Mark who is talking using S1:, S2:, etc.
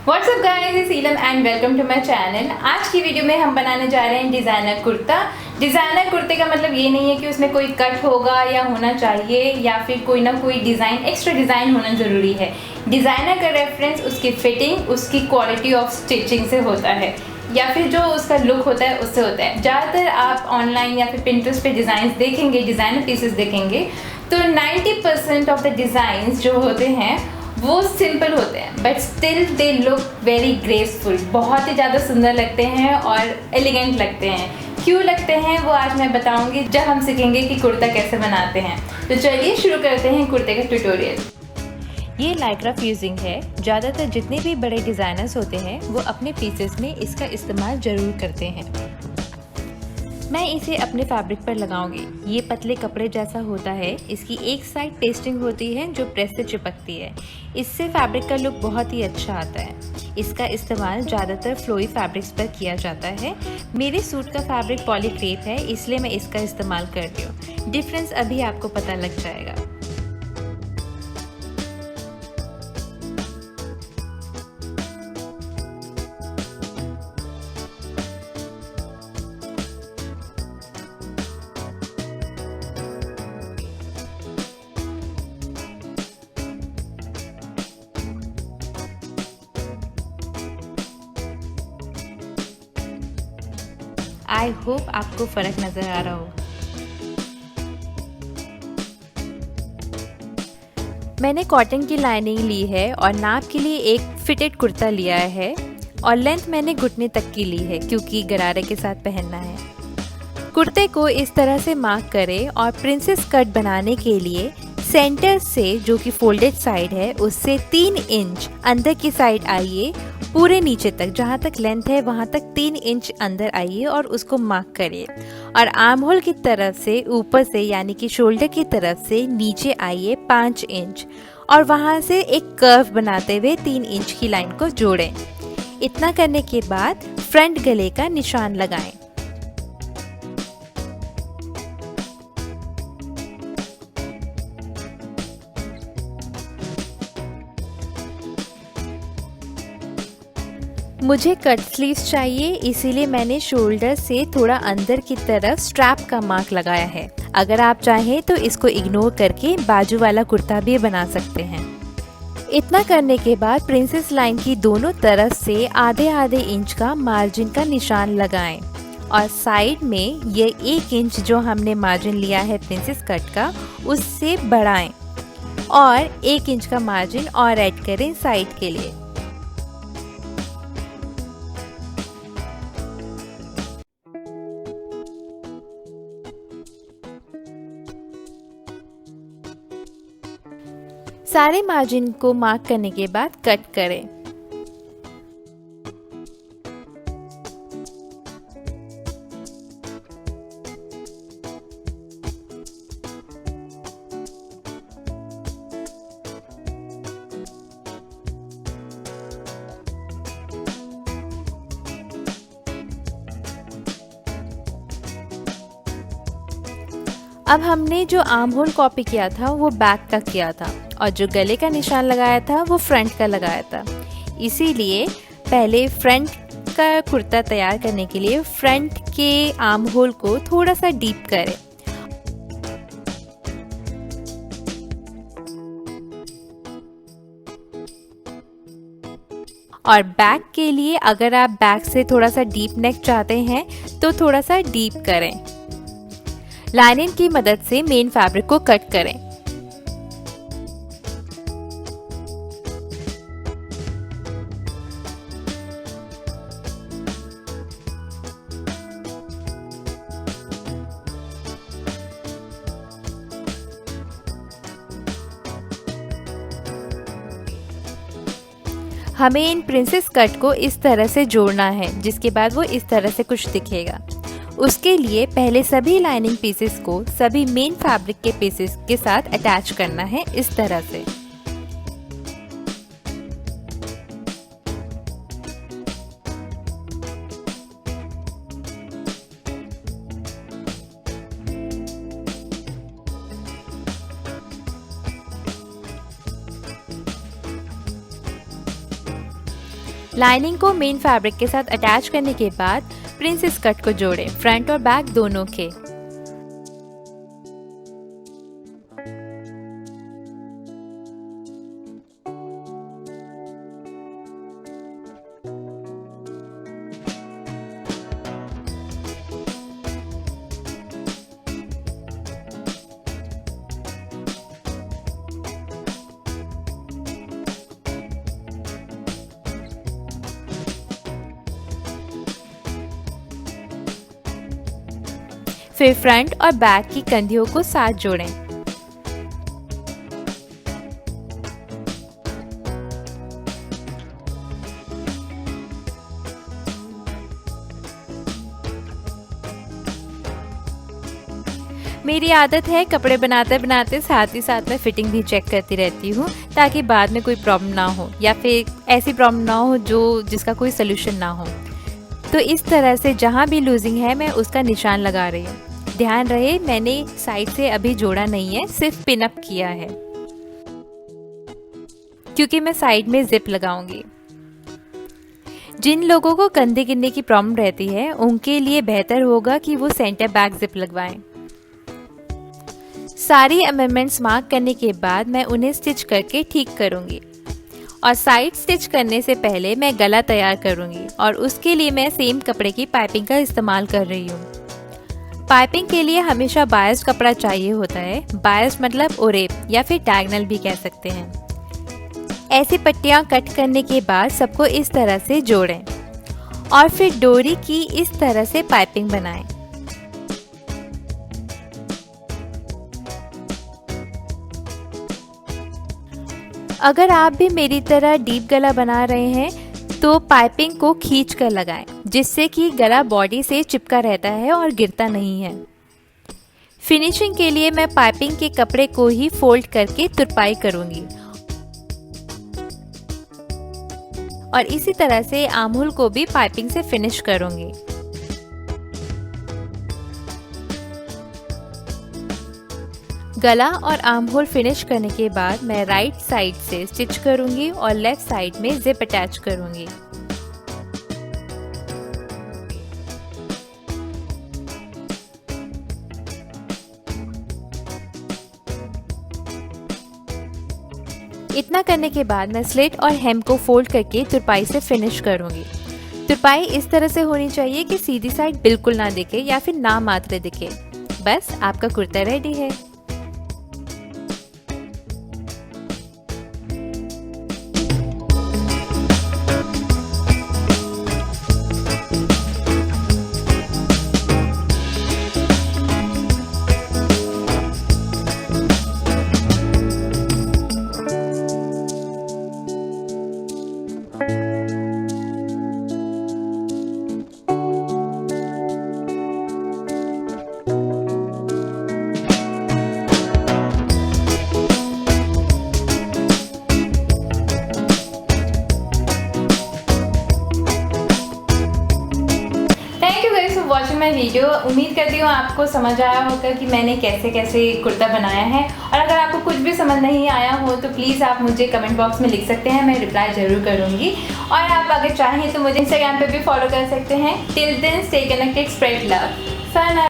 S1: WhatsApp guys, इस Seelam and welcome to my channel. आज की वीडियो में हम बनाने जा रहे हैं डिज़ाइनर कुर्ता। डिज़ाइनर कुर्ते का मतलब ये नहीं है कि उसमें कोई कट होगा या होना चाहिए या फिर कोई ना कोई डिज़ाइन, एक्स्ट्रा डिज़ाइन होना ज़रूरी है। डिज़ाइनर का रेफरेंस उसकी फिटिंग, उसकी क्वालिटी ऑफ स्टिचिंग से होता है या फिर जो उसका लुक होता है उससे होता है। ज़्यादातर आप ऑनलाइन या फिर पिंटरेस्ट पे डिज़ाइंस देखेंगे, डिज़ाइनर पीसेस देखेंगे तो 90% ऑफ द डिज़ाइंस जो होते हैं वो सिंपल होते हैं but still they look very graceful. बहुत ही ज़्यादा सुंदर लगते हैं और एलिगेंट लगते हैं। क्यों लगते हैं वो आज मैं बताऊंगी जब हम सीखेंगे कि कुर्ता कैसे बनाते हैं। तो चलिए शुरू करते हैं कुर्ते का ट्यूटोरियल। ये लाइक्रा फ्यूजिंग है। ज़्यादातर जितने भी बड़े डिज़ाइनर्स होते हैं वो अपने पीसेस में इसका इस्तेमाल ज़रूर करते हैं। मैं इसे अपने फैब्रिक पर लगाऊंगी। ये पतले कपड़े जैसा होता है। इसकी एक साइड पेस्टिंग होती है जो प्रेस से चिपकती है। इससे फैब्रिक का लुक बहुत ही अच्छा आता है। इसका इस्तेमाल ज़्यादातर फ्लोई फैब्रिक्स पर किया जाता है। मेरे सूट का फैब्रिक पॉलीक्रेप है, इसलिए मैं इसका इस्तेमाल कर रही हूँ। डिफरेंस अभी आपको पता लग जाएगा। आई होप आपको फ़र्क नज़र आ रहा हो। मैंने कॉटन की लाइनिंग ली है और नाप के लिए एक फिटेड कुर्ता लिया है और लेंथ मैंने घुटने तक की ली है क्योंकि गरारे के साथ पहनना है। कुर्ते को इस तरह से मार्क करें और प्रिंसेस कट बनाने के लिए सेंटर से, जो कि फोल्डेड साइड है, उससे 3 इंच अंदर की साइड आइए। पूरे नीचे तक, जहाँ तक लेंथ है वहाँ तक 3 इंच अंदर आइए और उसको मार्क करिए। और आर्म होल की तरफ से ऊपर से, यानी कि शोल्डर की तरफ से नीचे आइए 5 इंच और वहाँ से एक कर्व बनाते हुए 3 इंच की लाइन को जोड़ें। इतना करने के बाद फ्रंट गले का निशान लगाएं। मुझे कट स्लीव्स चाहिए, इसीलिए मैंने शोल्डर से थोड़ा अंदर की तरफ स्ट्रैप का मार्क लगाया है। अगर आप चाहें तो इसको इग्नोर करके बाजू वाला कुर्ता भी बना सकते हैं। इतना करने के बाद प्रिंसेस लाइन की दोनों तरफ से आधे आधे इंच का मार्जिन का निशान लगाएं और साइड में ये 1 इंच जो हमने मार्जिन लिया है प्रिंसेस कट का, उससे बढ़ाएं और 1 इंच का मार्जिन और ऐड करें साइड के लिए। सारे मार्जिन को मार्क करने के बाद कट करें। अब हमने जो आर्म होल कॉपी किया था वो बैक का किया था और जो गले का निशान लगाया था वो फ्रंट का लगाया था। इसीलिए पहले फ्रंट का कुर्ता तैयार करने के लिए फ्रंट के आर्म होल को थोड़ा सा डीप करें और बैक के लिए अगर आप बैक से थोड़ा सा डीप नेक चाहते हैं तो थोड़ा सा डीप करें। लाइनिंग की मदद से मेन फैब्रिक को कट करें। हमें इन प्रिंसेस कट को इस तरह से जोड़ना है, जिसके बाद वो इस तरह से कुछ दिखेगा। उसके लिए पहले सभी लाइनिंग पीसेस को सभी मेन फैब्रिक के पीसेस के साथ अटैच करना है इस तरह से। लाइनिंग को मेन फैब्रिक के साथ अटैच करने के बाद प्रिंसेस कट को जोड़ें, फ्रंट और बैक दोनों के। फिर फ्रंट और बैक की कंधियों को साथ जोड़ें। मेरी आदत है कपड़े बनाते बनाते साथ ही साथ में फिटिंग भी चेक करती रहती हूँ, ताकि बाद में कोई प्रॉब्लम ना हो या फिर ऐसी प्रॉब्लम ना हो जिसका कोई सलूशन ना हो। तो इस तरह से जहाँ भी लूजिंग है मैं उसका निशान लगा रही हूँ। ध्यान रहे मैंने साइड से अभी जोड़ा नहीं है, सिर्फ पिन अप किया है, क्योंकि मैं साइड में जिप लगाऊंगी। जिन लोगों को कंधे गिरने की प्रॉब्लम रहती है उनके लिए बेहतर होगा कि वो सेंटर बैक जिप लगवाएं। सारी अमेंडमेंट्स मार्क करने के बाद मैं उन्हें स्टिच करके ठीक करूंगी और साइड स्टिच करने से पहले मैं गला तैयार करूंगी और उसके लिए मैं सेम कपड़े की पाइपिंग का इस्तेमाल कर रही हूँ। पाइपिंग के लिए हमेशा बायस कपड़ा चाहिए होता है। बायस मतलब ओरेप या फिर डायगोनल भी कह सकते हैं। ऐसी पट्टियां कट करने के बाद सबको इस तरह से जोड़ें और फिर डोरी की इस तरह से पाइपिंग बनाएं। अगर आप भी मेरी तरह डीप गला बना रहे हैं तो पाइपिंग को खींच कर लगाएं, जिससे कि गला बॉडी से चिपका रहता है और गिरता नहीं है। फिनिशिंग के लिए मैं पाइपिंग के कपड़े को ही फोल्ड करके तुरपाई करूंगी और इसी तरह से आर्महोल को भी पाइपिंग से फिनिश करूंगी। गला और आर्महोल फिनिश करने के बाद मैं राइट साइड से स्टिच करूंगी और लेफ्ट साइड में जिप अटैच करूंगी। इतना करने के बाद मैं स्लिट और हेम को फोल्ड करके तुरपाई से फिनिश करूंगी। तुरपाई इस तरह से होनी चाहिए कि सीधी साइड बिल्कुल ना दिखे या फिर ना मात्र दिखे। बस आपका कुर्ता रेडी है। Watching my video. उम्मीद करती हूँ आपको समझ आया होगा कि मैंने कैसे कैसे कुर्ता बनाया है। और अगर आपको कुछ भी समझ नहीं आया हो तो प्लीज़ आप मुझे कमेंट बॉक्स में लिख सकते हैं, मैं रिप्लाई ज़रूर करूँगी। और आप अगर चाहें तो मुझे इंस्टाग्राम पे भी फॉलो कर सकते हैं। Till then stay connected, spread love.